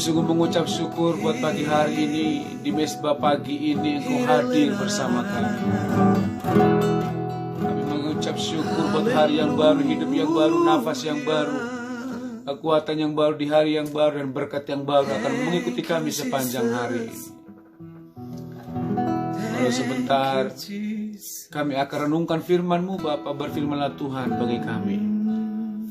sungguh mengucap syukur buat pagi hari ini. Di mesbah pagi ini Engkau hadir bersama kami. Kami mengucap syukur buat hari yang baru, hidup yang baru, nafas yang baru, kekuatan yang baru di hari yang baru, dan berkat yang baru akan mengikuti kami sepanjang hari ini. Lalu sebentar kami akan renungkan firman-Mu, Bapa. Berfirmanlah Tuhan bagi kami.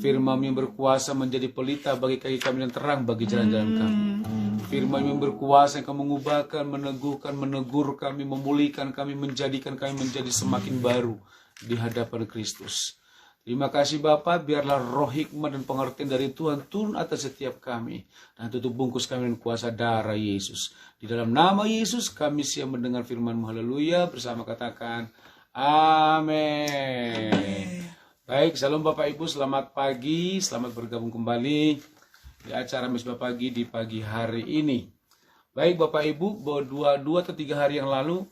Firman yang berkuasa menjadi pelita bagi kaki kami dan terang bagi jalan-jalan kami. Firman yang berkuasa yang akan mengubahkan, meneguhkan, menegur kami, memulihkan kami, menjadikan kami menjadi semakin baru di hadapan Kristus. Terima kasih Bapa, biarlah roh hikmat dan pengertian dari Tuhan turun atas setiap kami. Dan tutup bungkus kami dengan kuasa darah Yesus. Di dalam nama Yesus kami siap mendengar firman-Mu. Haleluya. Bersama katakan amin. Baik, salam Bapak Ibu, selamat pagi, selamat bergabung kembali di acara mesbah pagi di pagi hari ini. Baik Bapak Ibu, dua atau 3 hari yang lalu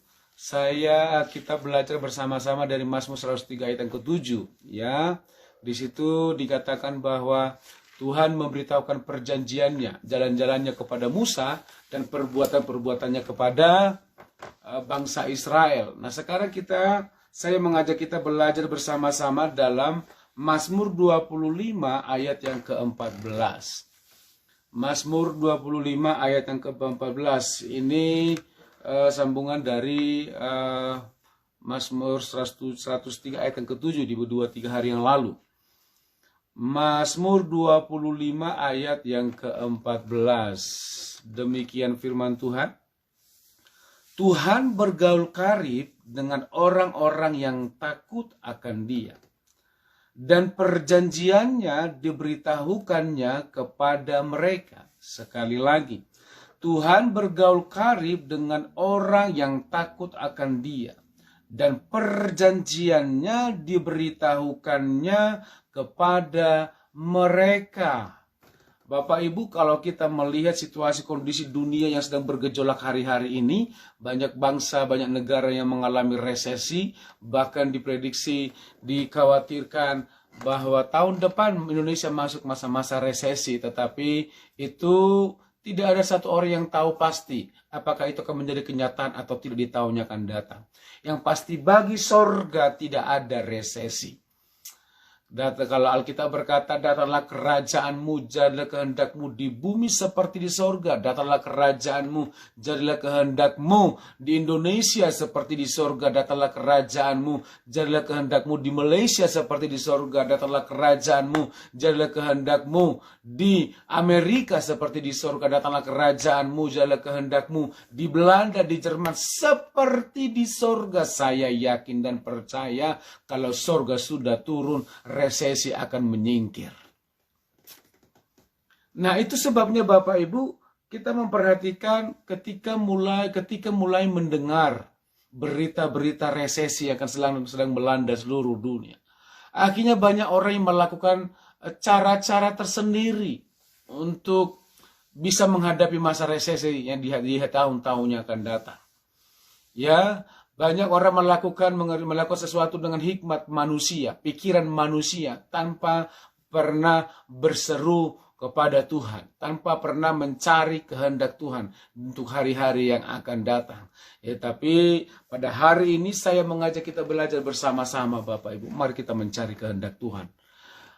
kita belajar bersama-sama dari Mazmur 103 ayat yang ke-7, ya. Di situ dikatakan bahwa Tuhan memberitahukan perjanjiannya, jalan-jalannya kepada Musa dan perbuatan-perbuatannya kepada bangsa Israel. Nah, sekarang saya mengajak kita belajar bersama-sama dalam Mazmur 25 ayat yang ke-14. Mazmur 25 ayat yang ke-14 ini sambungan dari Mazmur 103 ayat yang ke-7 di 2-3 hari yang lalu. Mazmur 25 ayat yang ke-14. Demikian firman Tuhan. Tuhan bergaul karib dengan orang-orang yang takut akan Dia. Dan perjanjiannya diberitahukannya kepada mereka. Sekali lagi, Tuhan bergaul karib dengan orang yang takut akan Dia. Dan perjanjiannya diberitahukannya kepada mereka. Bapak Ibu, kalau kita melihat situasi kondisi dunia yang sedang bergejolak hari-hari ini, banyak bangsa, banyak negara yang mengalami resesi, bahkan diprediksi, dikhawatirkan bahwa tahun depan Indonesia masuk masa-masa resesi, tetapi itu tidak ada satu orang yang tahu pasti apakah itu akan menjadi kenyataan atau tidak di tahun yang akan datang. Yang pasti bagi sorga tidak ada resesi. Kalau Alkitab berkata, datanglah kerajaanmu, jadilah kehendakmu di bumi seperti di sorga. Datanglah kerajaanmu, jadilah kehendakmu di Indonesia seperti di sorga. Datanglah kerajaanmu, jadilah kehendakmu di Malaysia seperti di sorga. Datanglah kerajaanmu, jadilah kehendakmu di Amerika seperti di sorga. Datanglah kerajaanmu, jadilah kehendakmu di Belanda, di Jerman seperti di sorga. Saya yakin dan percaya kalau sorga sudah turun, resesi akan menyingkir. Nah, itu sebabnya Bapak Ibu, kita memperhatikan ketika mulai mendengar berita-berita resesi yang akan sedang melanda seluruh dunia. Akhirnya banyak orang yang melakukan cara-cara tersendiri untuk bisa menghadapi masa resesi yang di tahun-tahunnya akan datang. Ya, banyak orang melakukan sesuatu dengan hikmat manusia, pikiran manusia, tanpa pernah berseru kepada Tuhan, tanpa pernah mencari kehendak Tuhan untuk hari-hari yang akan datang. Ya, tapi pada hari ini saya mengajak kita belajar bersama-sama Bapak Ibu. Mari kita mencari kehendak Tuhan.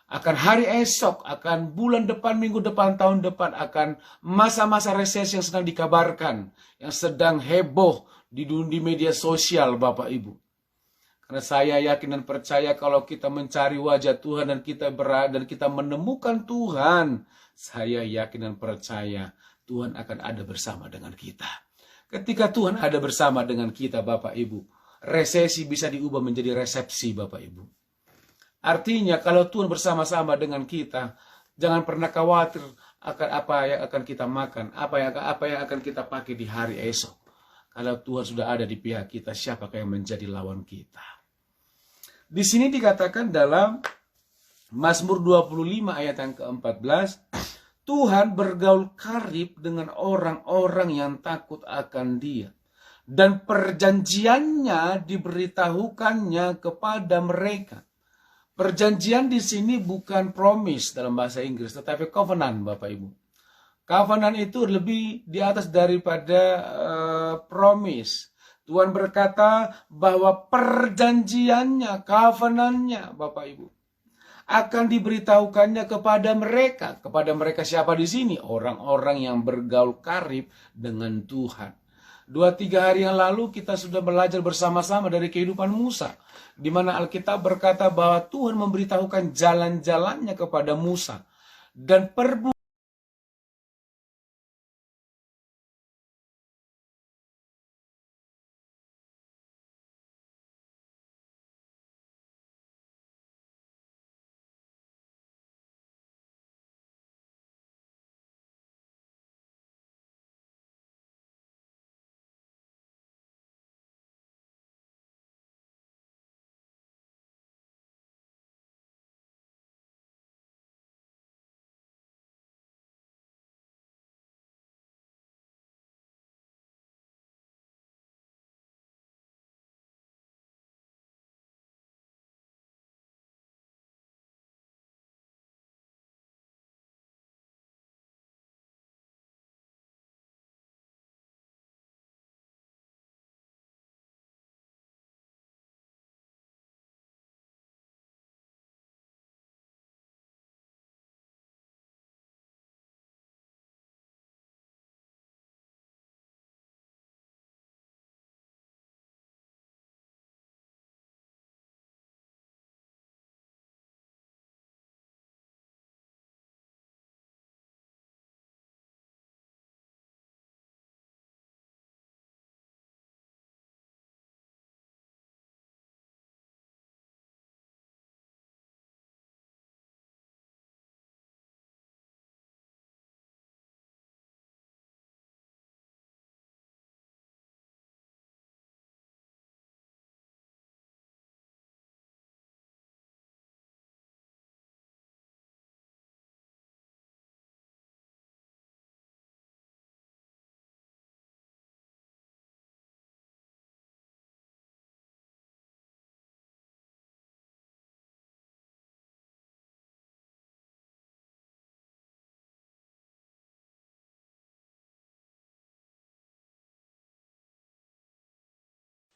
Akan hari esok, akan bulan depan, minggu depan, tahun depan, akan masa-masa resesi yang sedang dikabarkan, yang sedang heboh di media sosial Bapak Ibu. Karena saya yakin dan percaya kalau kita mencari wajah Tuhan dan kita menemukan Tuhan, saya yakin dan percaya Tuhan akan ada bersama dengan kita. Ketika Tuhan ada bersama dengan kita Bapak Ibu, resesi bisa diubah menjadi resepsi Bapak Ibu. Artinya kalau Tuhan bersama-sama dengan kita, jangan pernah khawatir akan apa yang akan kita makan, apa yang akan kita pakai di hari esok. Kalau Tuhan sudah ada di pihak kita, siapakah yang menjadi lawan kita? Di sini dikatakan dalam Mazmur 25 ayat yang ke-14, Tuhan bergaul karib dengan orang-orang yang takut akan Dia. Dan perjanjiannya diberitahukannya kepada mereka. Perjanjian di sini bukan promise dalam bahasa Inggris, tetapi covenant Bapak Ibu. Covenant itu lebih di atas daripada promise. Tuhan berkata bahwa perjanjiannya, covenantnya Bapak Ibu, akan diberitahukannya kepada mereka. Kepada mereka siapa di sini? Orang-orang yang bergaul karib dengan Tuhan. 2-3 hari yang lalu kita sudah belajar bersama-sama dari kehidupan Musa. Di mana Alkitab berkata bahwa Tuhan memberitahukan jalan-jalannya kepada Musa. Dan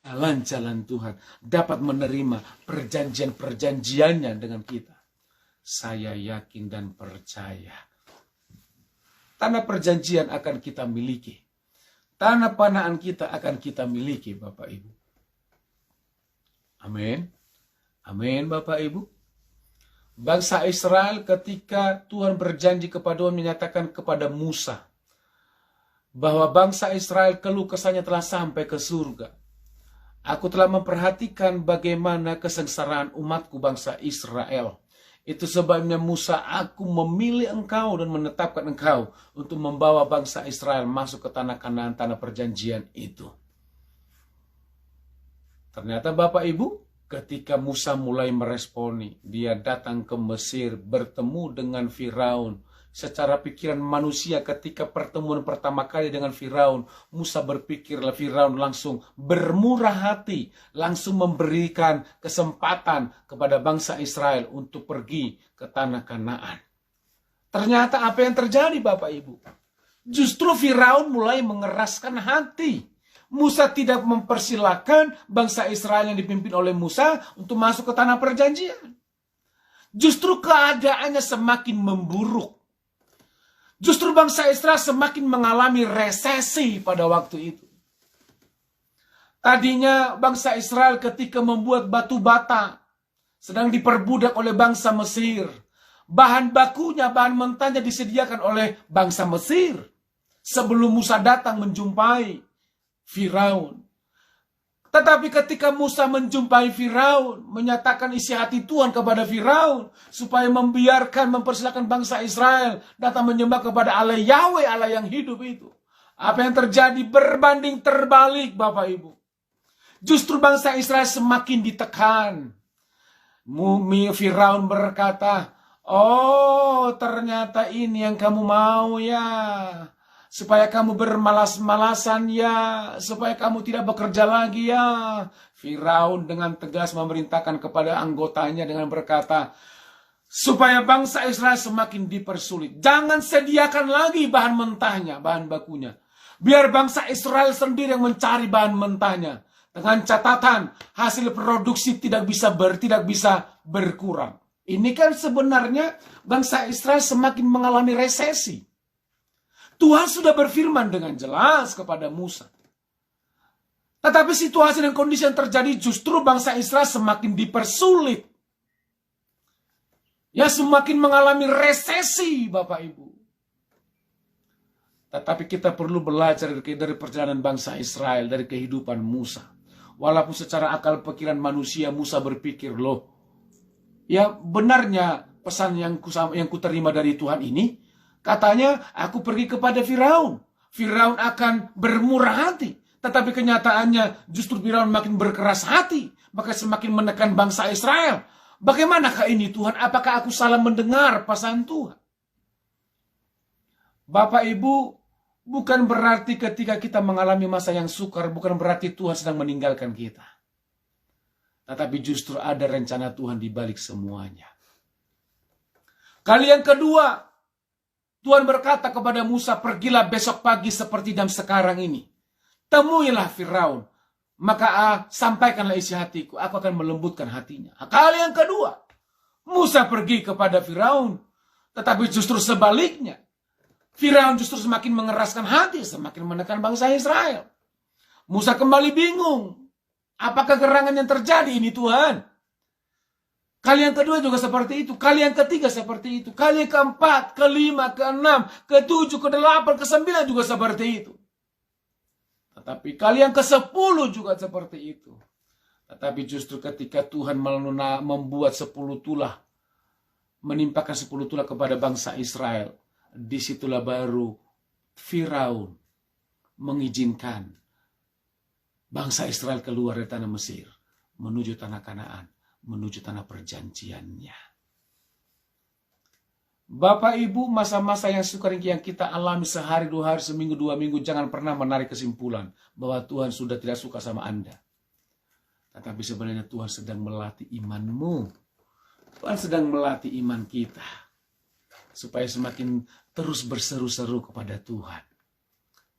jalan-jalan Tuhan, dapat menerima perjanjian-perjanjiannya dengan kita. Saya yakin dan percaya tanah perjanjian akan kita miliki. Tanah panaan kita akan kita miliki, Bapak Ibu. Amin. Amin, Bapak Ibu. Bangsa Israel ketika Tuhan berjanji kepada Tuhan menyatakan kepada Musa bahwa bangsa Israel keluh kesahnya telah sampai ke surga. Aku telah memperhatikan bagaimana kesengsaraan umatku bangsa Israel. Itu sebabnya Musa, aku memilih engkau dan menetapkan engkau untuk membawa bangsa Israel masuk ke tanah Kanaan, tanah perjanjian itu. Ternyata Bapak Ibu, ketika Musa mulai meresponi, dia datang ke Mesir bertemu dengan Firaun. Secara pikiran manusia ketika pertemuan pertama kali dengan Firaun, Musa berpikirlah Firaun langsung bermurah hati, langsung memberikan kesempatan kepada bangsa Israel untuk pergi ke tanah Kanaan. Ternyata apa yang terjadi Bapak Ibu? Justru Firaun mulai mengeraskan hati. Musa tidak mempersilahkan bangsa Israel yang dipimpin oleh Musa untuk masuk ke tanah perjanjian. Justru keadaannya semakin memburuk. Justru bangsa Israel semakin mengalami resesi pada waktu itu. Tadinya bangsa Israel ketika membuat batu bata sedang diperbudak oleh bangsa Mesir. Bahan bakunya, bahan mentahnya disediakan oleh bangsa Mesir. Sebelum Musa datang menjumpai Firaun. Tetapi ketika Musa menjumpai Firaun, menyatakan isi hati Tuhan kepada Firaun, supaya mempersilakan bangsa Israel datang menyembah kepada Allah Yahweh, Allah yang hidup itu. Apa yang terjadi berbanding terbalik Bapak Ibu. Justru bangsa Israel semakin ditekan. Firaun berkata, oh ternyata ini yang kamu mau ya. Supaya kamu bermalas-malasan ya, supaya kamu tidak bekerja lagi ya. Firaun dengan tegas memerintahkan kepada anggotanya dengan berkata, supaya bangsa Israel semakin dipersulit. Jangan sediakan lagi bahan mentahnya, bahan bakunya. Biar bangsa Israel sendiri yang mencari bahan mentahnya. Dengan catatan hasil produksi tidak bisa berkurang. Ini kan sebenarnya bangsa Israel semakin mengalami resesi. Tuhan sudah berfirman dengan jelas kepada Musa. Tetapi situasi dan kondisi yang terjadi justru bangsa Israel semakin dipersulit. Ya semakin mengalami resesi Bapak Ibu. Tetapi kita perlu belajar dari perjalanan bangsa Israel, dari kehidupan Musa. Walaupun secara akal pikiran manusia Musa berpikir, loh, ya benarnya pesan yang kuterima dari Tuhan ini, katanya, aku pergi kepada Firaun. Firaun akan bermurah hati. Tetapi kenyataannya justru Firaun makin berkeras hati. Maka semakin menekan bangsa Israel. Bagaimanakah ini Tuhan? Apakah aku salah mendengar pesan Tuhan? Bapak Ibu, bukan berarti ketika kita mengalami masa yang sukar, bukan berarti Tuhan sedang meninggalkan kita. Tetapi justru ada rencana Tuhan di balik semuanya. Kali yang kedua, Tuhan berkata kepada Musa, pergilah besok pagi seperti jam sekarang ini. Temuilah Firaun. Maka sampaikanlah isi hatiku. Aku akan melembutkan hatinya. Kali yang kedua, Musa pergi kepada Firaun. Tetapi justru sebaliknya. Firaun justru semakin mengeraskan hati. Semakin menekan bangsa Israel. Musa kembali bingung. Apakah gerangan yang terjadi ini Tuhan? Kali yang kedua juga seperti itu. Kali yang ketiga seperti itu. Kali yang keempat, kelima, keenam, ketujuh, kedelapan, kesembilan juga seperti itu. Tetapi kali yang ke-10 juga seperti itu. Tetapi justru ketika Tuhan membuat 10 tulah, menimpakan 10 tulah kepada bangsa Israel, disitulah baru Firaun mengizinkan bangsa Israel keluar dari tanah Mesir, menuju tanah Kanaan, menuju tanah perjanjiannya. Bapak Ibu, masa-masa yang sukar yang kita alami sehari, 2 hari, seminggu, 2 minggu, jangan pernah menarik kesimpulan bahwa Tuhan sudah tidak suka sama Anda. Tetapi sebenarnya Tuhan sedang melatih imanmu. Tuhan sedang melatih iman kita. Supaya semakin terus berseru-seru kepada Tuhan.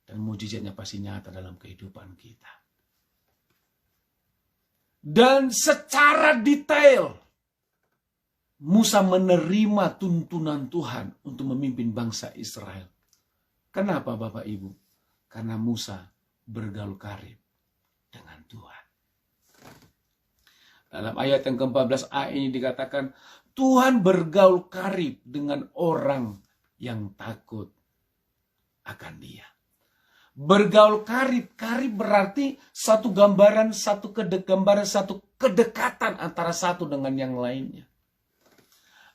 Dan mujizatnya pasti nyata dalam kehidupan kita. Dan secara detail Musa menerima tuntunan Tuhan untuk memimpin bangsa Israel. Kenapa Bapak Ibu? Karena Musa bergaul karib dengan Tuhan. Dalam ayat yang ke-14a ini dikatakan, Tuhan bergaul karib dengan orang yang takut akan Dia. Bergaul karib, karib berarti satu gambaran, satu kedekatan antara satu dengan yang lainnya.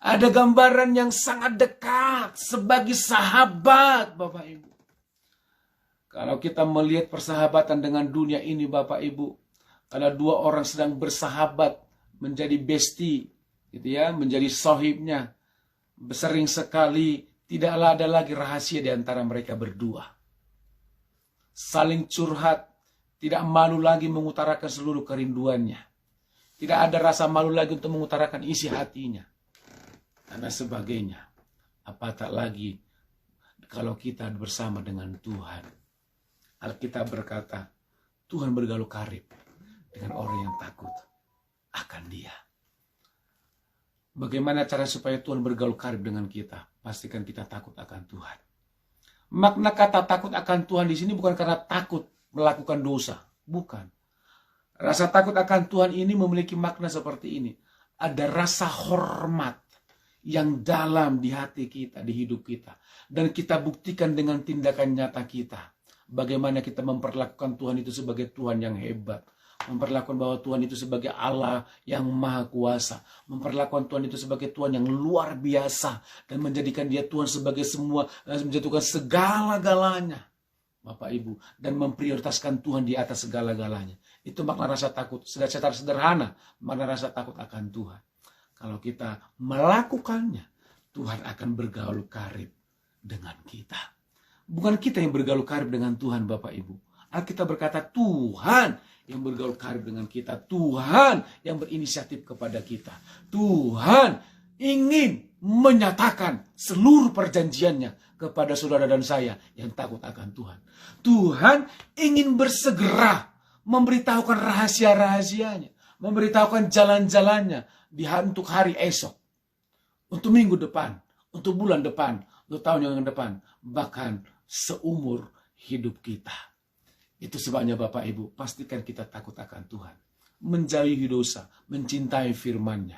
Ada gambaran yang sangat dekat sebagai sahabat, Bapak Ibu. Kalau kita melihat persahabatan dengan dunia ini, Bapak Ibu, kalau dua orang sedang bersahabat, menjadi bestie, gitu ya, menjadi sohibnya, sering sekali tidaklah ada lagi rahasia di antara mereka berdua. Saling curhat, tidak malu lagi mengutarakan seluruh kerinduannya. Tidak ada rasa malu lagi untuk mengutarakan isi hatinya. Dan sebagainya. Apatah lagi kalau kita bersama dengan Tuhan. Alkitab berkata, Tuhan bergaul karib dengan orang yang takut akan Dia. Bagaimana cara supaya Tuhan bergaul karib dengan kita? Pastikan kita takut akan Tuhan. Makna kata takut akan Tuhan di sini bukan karena takut melakukan dosa. Bukan. Rasa takut akan Tuhan ini memiliki makna seperti ini. Ada rasa hormat yang dalam di hati kita, di hidup kita. Dan kita buktikan dengan tindakan nyata kita. Bagaimana kita memperlakukan Tuhan itu sebagai Tuhan yang hebat. Memperlakukan bahwa Tuhan itu sebagai Allah yang maha kuasa. Memperlakukan Tuhan itu sebagai Tuhan yang luar biasa. Dan menjadikan Dia Tuhan sebagai semua, menjatuhkan segala-galanya. Bapak Ibu. Dan memprioritaskan Tuhan di atas segala-galanya. Itu makna rasa takut. Secara sederhana, makna rasa takut akan Tuhan. Kalau kita melakukannya, Tuhan akan bergaul karib dengan kita. Bukan kita yang bergaul karib dengan Tuhan, Bapak Ibu. Alkitab berkata Tuhan yang bergaul karib dengan kita. Tuhan yang berinisiatif kepada kita. Tuhan ingin menyatakan seluruh perjanjiannya kepada saudara dan saya yang takut akan Tuhan. Tuhan ingin bersegera memberitahukan rahasia-rahasianya. Memberitahukan jalan-jalannya untuk hari esok. Untuk minggu depan. Untuk bulan depan. Untuk tahun yang depan. Bahkan seumur hidup kita. Itu sebabnya Bapak Ibu, pastikan kita takut akan Tuhan. Menjauhi dosa, mencintai firman-Nya.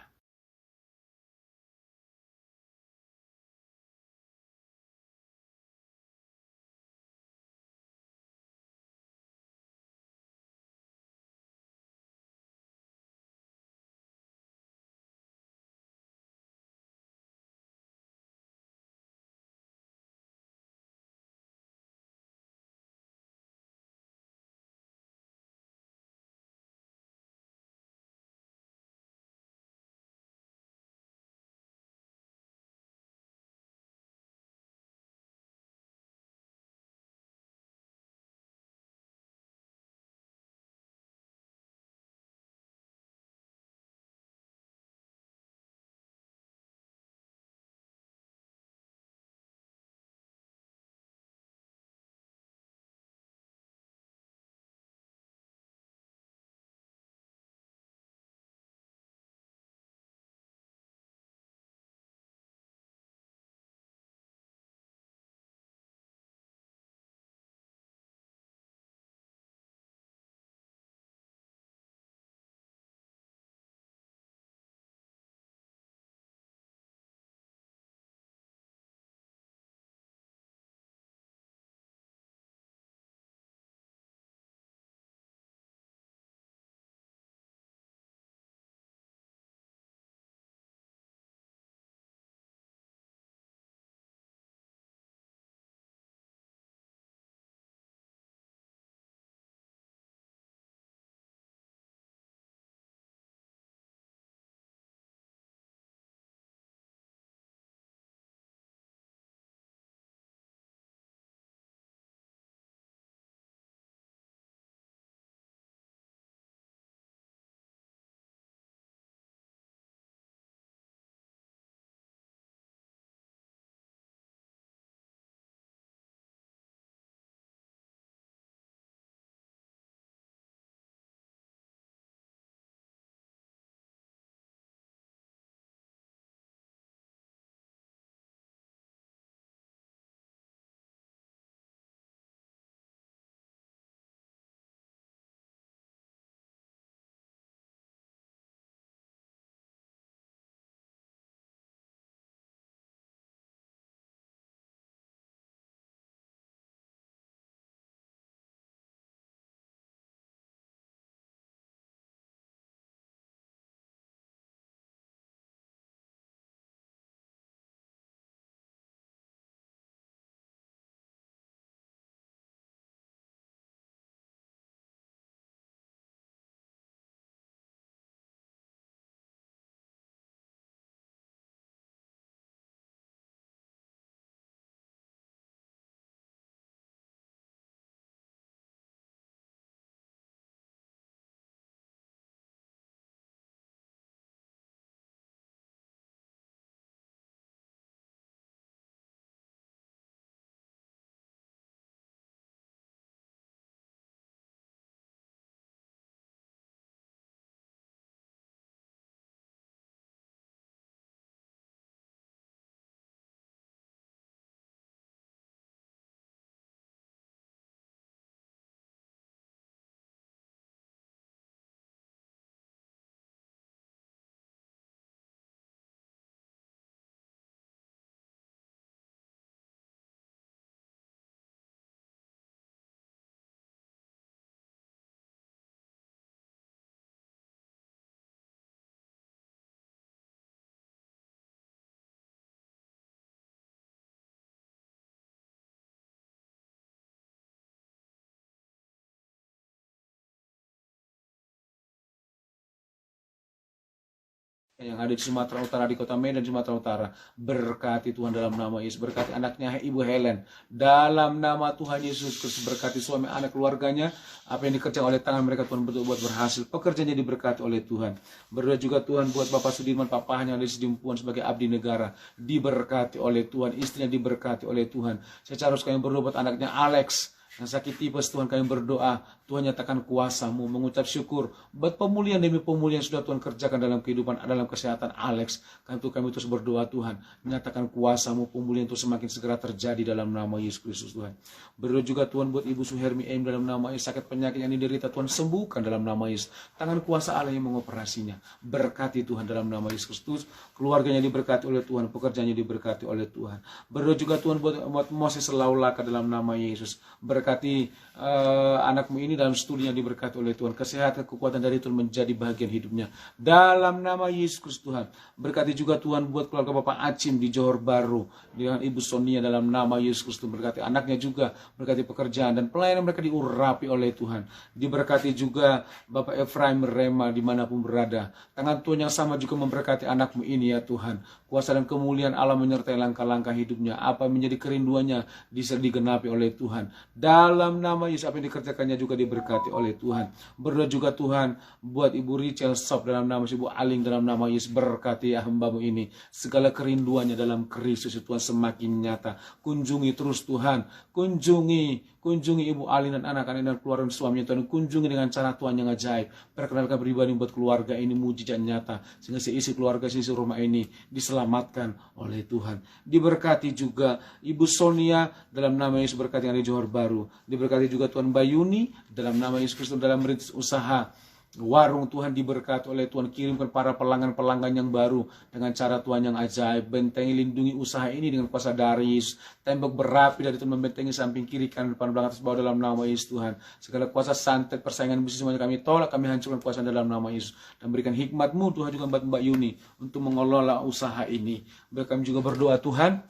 yang ada di Sumatera Utara, di Kota Medan, Sumatera Utara. Berkati Tuhan dalam nama Yesus. Berkati anaknya Ibu Helen dalam nama Tuhan Yesus Kristus. Berkati suami, anak, keluarganya. Apa yang dikerjakan oleh tangan mereka Tuhan betul buat berhasil. Pekerjaannya diberkati oleh Tuhan. Berdoa juga Tuhan buat Bapak Sudirman, papahnya yang ada di Sidimpuan sebagai abdi negara. Diberkati oleh Tuhan. Istrinya diberkati oleh Tuhan. Secara harus kami berdoa buat anaknya Alex yang sakit tipes. Tuhan kami berdoa, Tuhan nyatakan kuasa-Mu, mengucap syukur buat pemulihan demi pemulihan yang sudah Tuhan kerjakan dalam kehidupan, dalam kesehatan Alex. Kami terus berdoa Tuhan, menyatakan kuasa-Mu, pemulihan itu semakin segera terjadi dalam nama Yesus Kristus Tuhan. Berdoa juga Tuhan buat Ibu Suhermi M dalam nama Yesus, sakit penyakit yang diderita Tuhan sembuhkan dalam nama Yesus. Tangan kuasa Allah yang mengoperasinya. Berkati Tuhan dalam nama Yesus Kristus, keluarganya diberkati oleh Tuhan, pekerjaannya diberkati oleh Tuhan. Berdoa juga Tuhan buat Moses Laulaka dalam nama Yesus. Berkati anakmu ini dalam studinya diberkati oleh Tuhan. Kesehatan, kekuatan dari Tuhan menjadi bagian hidupnya. Dalam nama Yesus Kristus Tuhan. Berkati juga Tuhan buat keluarga Bapak Acim di Johor Baru. Dengan Ibu Sonia dalam nama Yesus Kristus. Berkati anaknya juga. Berkati pekerjaan dan pelayanan mereka diurapi oleh Tuhan. Diberkati juga Bapak Efraim Rema dimanapun berada. Tangan Tuhan yang sama juga memberkati anakmu ini ya Tuhan. Kuasa dan kemuliaan Allah menyertai langkah-langkah hidupnya. Apa menjadi kerinduannya bisa digenapi oleh Tuhan. Dalam nama Yesus, apa yang dikerjakannya juga diberkati oleh Tuhan. Berdoa juga Tuhan buat Ibu Richel Sop dalam nama Ibu Aling dalam nama Yesus. Berkati ya hamba-Mu ini. Segala kerinduannya dalam Kristus Tuhan semakin nyata. Kunjungi terus Tuhan. Kunjungi Ibu Aling dan anak-anak dan keluarga suaminya Tuhan. Kunjungi dengan cara Tuhan yang ajaib. Perkenalkan pribadi buat keluarga ini mujizat nyata. Sehingga seisi keluarga, seisi rumah ini diselamatkan oleh Tuhan. Diberkati juga Ibu Sonia dalam nama Yesus, berkati yang di Johor Baru. Diberkati juga Tuhan Bayuni dalam nama Yesus Kristus dalam merintis usaha warung. Tuhan diberkati oleh Tuhan. Kirimkan para pelanggan-pelanggan yang baru dengan cara Tuhan yang ajaib. Bentengi, lindungi usaha ini dengan kuasa dari Yesus. Tembok berapi dari Tuhan membentengi samping kiri, kanan, depan, belakang, atas, bawah dalam nama Yesus Tuhan. Segala kuasa santet, persaingan bisnis semuanya kami tolak, kami hancurkan kuasa dalam nama Yesus. Dan berikan hikmat-Mu Tuhan juga buat Mbak Yuni untuk mengelola usaha ini. Kami juga berdoa Tuhan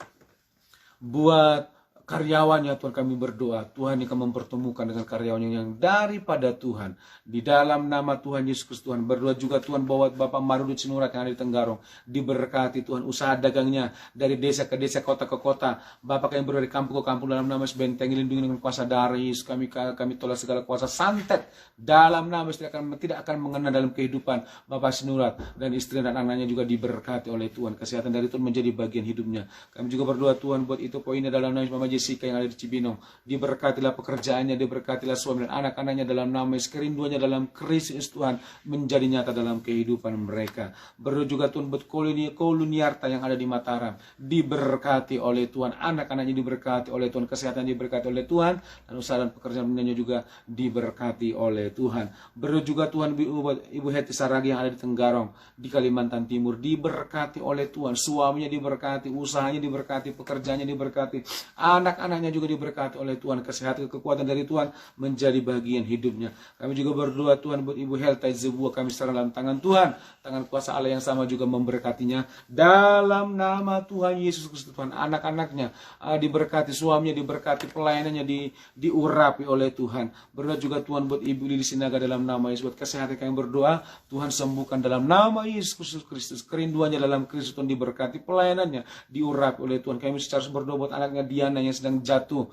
buat karyawannya Tuhan, kami berdoa Tuhan yang akan mempertemukan dengan karyawannya yang daripada Tuhan di dalam nama Tuhan Yesus Kristus. Tuhan berdoa juga Tuhan bahwa Bapak Marudut Sinurat yang ada di Tenggarong diberkati Tuhan, usaha dagangnya dari desa ke desa, kota ke kota. Bapak yang berada di kampung ke kampung dalam nama Yesus, bentengi, lindungi dengan kuasa dari Yesus. Kami tolak segala kuasa santet dalam nama Yesus, tidak akan mengena dalam kehidupan Bapak Sinurat dan istri dan anaknya juga diberkati oleh Tuhan. Kesehatan dari Tuhan menjadi bagian hidupnya. Kami juga berdoa Tuhan buat itu poinnya dalam nama Mama Jessica yang ada di Cibinong. Diberkatilah pekerjaannya, diberkatilah suami dan anak-anaknya dalam nama Yesus. Kerinduannya dalam Kristus Tuhan menjadi nyata dalam kehidupan mereka. Berdoa juga Tuhan buat Koluniarta yang ada di Mataram. Diberkati oleh Tuhan. Anak-anaknya diberkati oleh Tuhan. Kesehatan diberkati oleh Tuhan. Dan usaha dan pekerjaannya juga diberkati oleh Tuhan. Berdoa juga Tuhan buat Ibu Heti Saragi yang ada di Tenggarong, di Kalimantan Timur. Diberkati oleh Tuhan. Suaminya diberkati, usahanya diberkati, pekerjaannya diberkati. Anak-anaknya juga diberkati oleh Tuhan. Kesehatan, kekuatan dari Tuhan menjadi bagian hidupnya. Kami juga berdoa Tuhan buat Ibu Helta Zebua. Kami serah dalam tangan Tuhan. Tangan kuasa Allah yang sama juga memberkatinya. Dalam nama Tuhan Yesus Kristus Tuhan. Anak-anaknya diberkati, suaminya diberkati, pelayanannya diurapi oleh Tuhan. Berdoa juga Tuhan buat Ibu Lili Sinaga dalam nama Yesus. Buat kesehatan kami berdoa Tuhan sembuhkan dalam nama Yesus Kristus. Kerinduannya dalam Kristus Tuhan diberkati, pelayanannya diurapi oleh Tuhan. Kami secara berdoa buat anaknya Diana yang sedang jatuh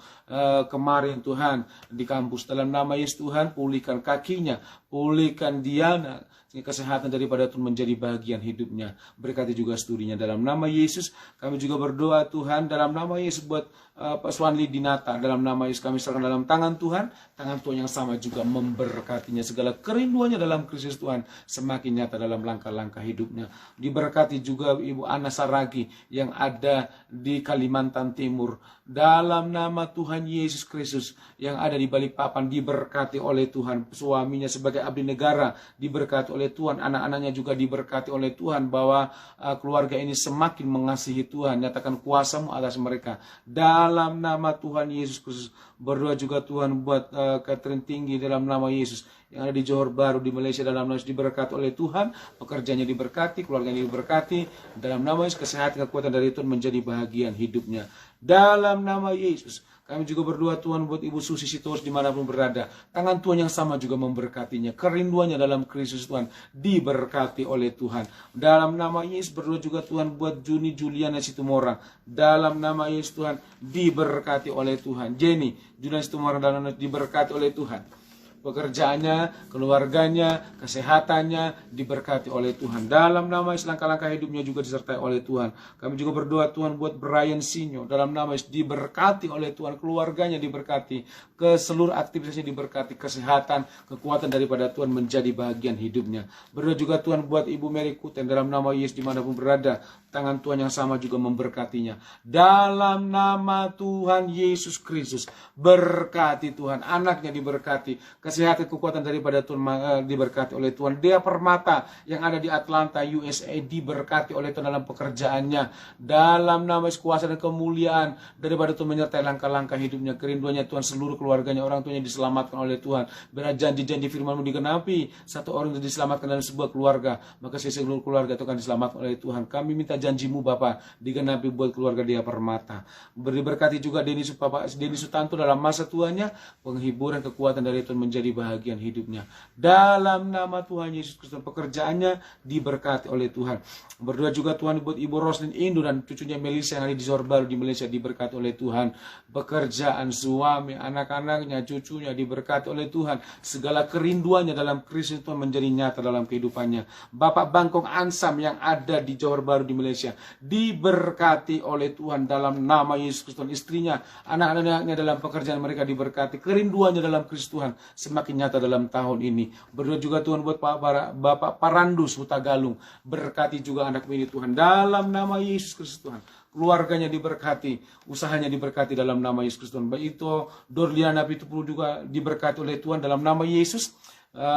kemarin Tuhan di kampus. Dalam nama Yesus Tuhan, pulihkan kakinya, pulihkan Diana, sehingga kesehatan daripada Tuhan menjadi bagian hidupnya. Berkati juga studinya dalam nama Yesus. Kami juga berdoa Tuhan dalam nama Yesus buat Pak Swanli Dinata. Dalam nama Yesus kami serahkan dalam tangan Tuhan. Tangan Tuhan yang sama juga memberkatinya. Segala kerinduannya dalam Kristus Tuhan semakin nyata dalam langkah-langkah hidupnya. Diberkati juga Ibu Ana Saragi yang ada di Kalimantan Timur. Dalam nama Tuhan Yesus Kristus yang ada di Balikpapan, diberkati oleh Tuhan. Suaminya sebagai abdi negara diberkati oleh Tuhan. Anak-anaknya juga diberkati oleh Tuhan, bahwa keluarga ini semakin mengasihi Tuhan. Nyatakan kuasa-Mu atas mereka. Dalam nama Tuhan Yesus Kristus. Berdoa juga Tuhan buat Catherine Tinggi dalam nama Yesus yang ada di Johor Baru di Malaysia. Dalam nama Yesus diberkati oleh Tuhan. Pekerjaannya diberkati, keluarganya diberkati. Dalam nama Yesus kesehatan, kekuatan dari Tuhan menjadi bahagian hidupnya. Dalam nama Yesus. Kami juga berdoa Tuhan buat Ibu Susi Sitorus dimanapun berada. Tangan Tuhan yang sama juga memberkatinya. Kerinduannya dalam Kristus Tuhan diberkati oleh Tuhan. Dalam nama Yesus berdoa juga Tuhan buat Juni Juliana Situmorang. Dalam nama Yesus Tuhan diberkati oleh Tuhan. Jenny Juliana Situmorang dalam nama diberkati oleh Tuhan. Pekerjaannya, keluarganya, kesehatannya diberkati oleh Tuhan. Dalam nama Yesus langkah-langkah hidupnya juga disertai oleh Tuhan. Kami juga berdoa Tuhan buat Brian Sinyo. Dalam nama Yesus diberkati oleh Tuhan. Keluarganya diberkati. Ke seluruh aktivitasnya diberkati. Kesehatan, kekuatan daripada Tuhan menjadi bagian hidupnya. Berdoa juga Tuhan buat Ibu Mary Kuten. Dalam nama Yesus dimanapun berada. Tangan Tuhan yang sama juga memberkatinya. Dalam nama Tuhan Yesus Kristus. Berkati Tuhan. Anaknya diberkati. Kesehatan kekuatan daripada Tuhan diberkati oleh Tuhan. Dea Permata yang ada di Atlanta, USA diberkati oleh Tuhan dalam pekerjaannya. Dalam nama Yesus kuasa dan kemuliaan daripada Tuhan menyertai langkah-langkah hidupnya. Kerinduannya Tuhan seluruh keluarganya, orang tuanya diselamatkan oleh Tuhan. Biar janji-janji firman-Mu digenapi. Satu orang itu diselamatkan dalam sebuah keluarga, maka seluruh keluarga itu akan diselamatkan oleh Tuhan. Kami minta janji-Mu Bapa digenapi buat keluarga Dea Permata. Diberkati juga Denny Sutanto dalam masa tuanya. Penghiburan kekuatan dari Tuhan menjadi bahagian hidupnya. Dalam nama Tuhan Yesus Kristus pekerjaannya diberkati oleh Tuhan. Berdoa juga Tuhan buat Ibu Roslyn Indo dan cucunya Melissa yang ada di Johor Bahru di Malaysia diberkati oleh Tuhan. Pekerjaan, suami, anak-anaknya, cucunya diberkati oleh Tuhan. Segala kerinduannya dalam Kristus Tuhan menjadi nyata dalam kehidupannya. Bapak Bangkong Ansam yang ada di Johor Bahru di Malaysia diberkati oleh Tuhan dalam nama Yesus Kristus. Istrinya, anak-anaknya dalam pekerjaan mereka diberkati. Kerinduannya dalam Kristus Tuhan semakin nyata dalam tahun ini. Berdoa juga Tuhan buat Bapak Parandus Hutagalung. Berkati juga anak ini Tuhan. Dalam nama Yesus Kristus Tuhan. Keluarganya diberkati. Usahanya diberkati dalam nama Yesus Kristus Tuhan. Baik itu Dorliana Pitupulu juga diberkati oleh Tuhan dalam nama Yesus.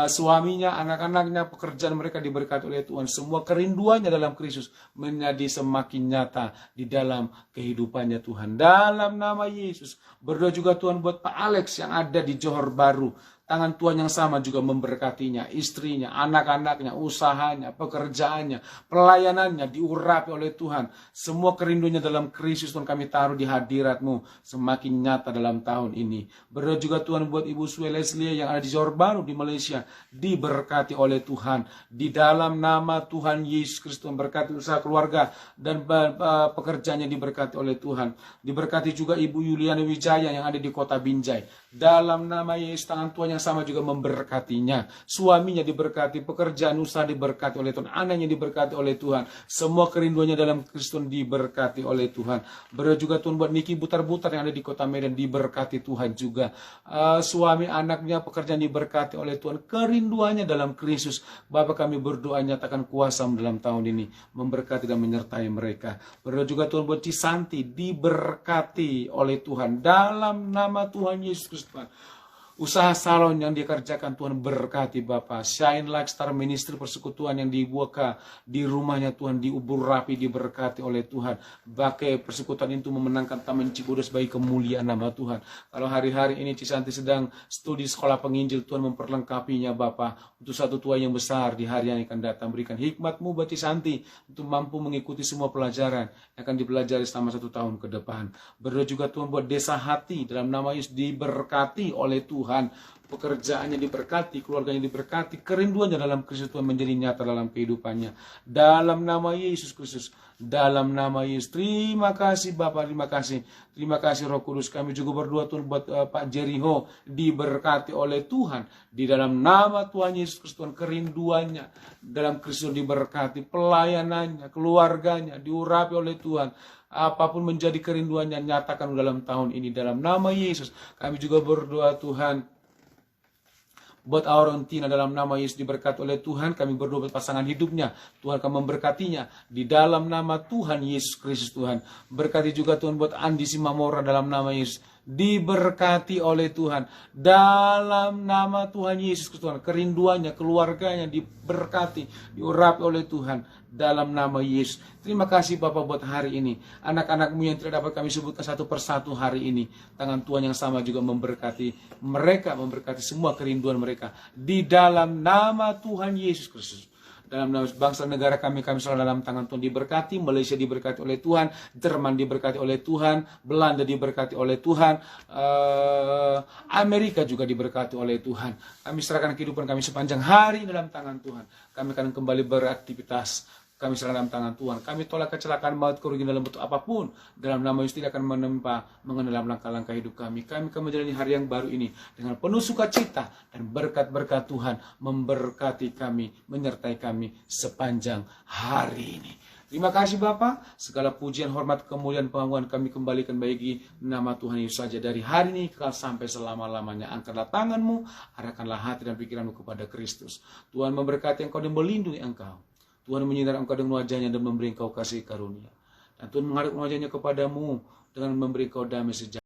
Suaminya, anak-anaknya, pekerjaan mereka diberkati oleh Tuhan. Semua kerinduannya dalam Kristus menjadi semakin nyata di dalam kehidupannya Tuhan. Dalam nama Yesus. Berdoa juga Tuhan buat Pak Alex yang ada di Johor Bahru. Tangan Tuhan yang sama juga memberkatinya, istrinya, anak-anaknya, usahanya, pekerjaannya, pelayanannya diurapi oleh Tuhan. Semua kerinduannya dalam Kristus Tuhan kami taruh di hadirat-Mu semakin nyata dalam tahun ini. Berdoa juga Tuhan buat Ibu Sue Leslie yang ada di Johor Bahru di Malaysia diberkati oleh Tuhan. Di dalam nama Tuhan Yesus Kristus berkati usaha keluarga dan pekerjaannya diberkati oleh Tuhan. Diberkati juga Ibu Yuliana Wijaya yang ada di kota Binjai. Dalam nama Yesus tangan Tuhan yang sama juga memberkatinya. Suaminya diberkati, pekerjaan usaha diberkati oleh Tuhan, anaknya diberkati oleh Tuhan. Semua kerinduannya dalam Kristus diberkati oleh Tuhan. Berdoa juga Tuhan buat Niki Butar-Butar yang ada di kota Medan diberkati Tuhan juga. Suami anaknya pekerjaan diberkati oleh Tuhan. Kerinduannya dalam Kristus. Bapa kami berdoa nyatakan kuasa dalam tahun ini. Memberkati dan menyertai mereka. Berdoa juga Tuhan buat Cisanti diberkati oleh Tuhan. Dalam nama Tuhan Yesus Kristus. Usaha salon yang dikerjakan Tuhan berkati Bapak. Shine Like Star Ministry persekutuan yang dibuka di rumahnya Tuhan diubur rapi diberkati oleh Tuhan. Pakai persekutuan itu memenangkan Taman Cibodas bagi kemuliaan nama Tuhan. Kalau hari-hari ini Cisanti sedang studi sekolah penginjil, Tuhan memperlengkapinya Bapak untuk satu tuai yang besar di hari yang akan datang. Berikan hikmat-Mu buat Cisanti untuk mampu mengikuti semua pelajaran yang akan dipelajari selama 1 tahun ke depan. Berdoa juga Tuhan buat Desa Hati dalam nama Yesus diberkati oleh Tuhan. Pekerjaannya diberkati, keluarganya diberkati, kerinduannya dalam Kristus Tuhan menjadi nyata dalam kehidupannya. Dalam nama Yesus Kristus, dalam nama Yesus. Terima kasih Bapak, terima kasih. Terima kasih Roh Kudus. Kami juga berdoa Tuhan buat Pak Jeriho diberkati oleh Tuhan. Di dalam nama Tuhan Yesus Kristus, Tuhan kerinduannya dalam Kristus diberkati, pelayanannya, keluarganya diurapi oleh Tuhan. Apapun menjadi kerinduannya nyatakan dalam tahun ini dalam nama Yesus. Kami juga berdoa Tuhan buat Aurontina dalam nama Yesus diberkati oleh Tuhan. Kami berdoa buat pasangan hidupnya. Tuhan akan memberkatinya di dalam nama Tuhan Yesus Kristus Tuhan. Berkati juga Tuhan buat Andi Simamora dalam nama Yesus. Diberkati oleh Tuhan dalam nama Tuhan Yesus Kristus Tuhan. Kerinduannya, keluarganya diberkati, diurapi oleh Tuhan dalam nama Yesus. Terima kasih Bapak buat hari ini. Anak-anak-Mu yang tidak dapat kami sebutkan satu persatu hari ini. Tangan Tuhan yang sama juga memberkati mereka, memberkati semua kerinduan mereka di dalam nama Tuhan Yesus Kristus. dalam bangsa negara kami selalu dalam tangan Tuhan. Diberkati, Malaysia diberkati oleh Tuhan, Jerman diberkati oleh Tuhan, Belanda diberkati oleh Tuhan, Amerika juga diberkati oleh Tuhan. Kami serahkan kehidupan kami sepanjang hari dalam tangan Tuhan. Kami akan kembali beraktivitas, kami serahkan dalam tangan Tuhan. Kami tolak kecelakaan, maut, kerugian dalam bentuk apapun. Dalam nama Yesus tidak akan menempa mengenai langkah-langkah hidup kami. Kami akan menjalani hari yang baru ini dengan penuh sukacita, dan berkat-berkat Tuhan memberkati kami, menyertai kami sepanjang hari ini. Terima kasih Bapa, segala pujian, hormat, kemuliaan, pengagungan kami kembalikan bagi nama Tuhan Yesus saja. Dari hari ini sampai selama-lamanya. Angkatlah tanganmu, arahkanlah hati dan pikiranmu kepada Kristus. Tuhan memberkati engkau dan melindungi engkau. Tuhan menyinari engkau dengan wajahnya dan memberi engkau kasih karunia. Dan Tuhan menghadap wajahnya kepadamu dengan memberi engkau damai sejahtera.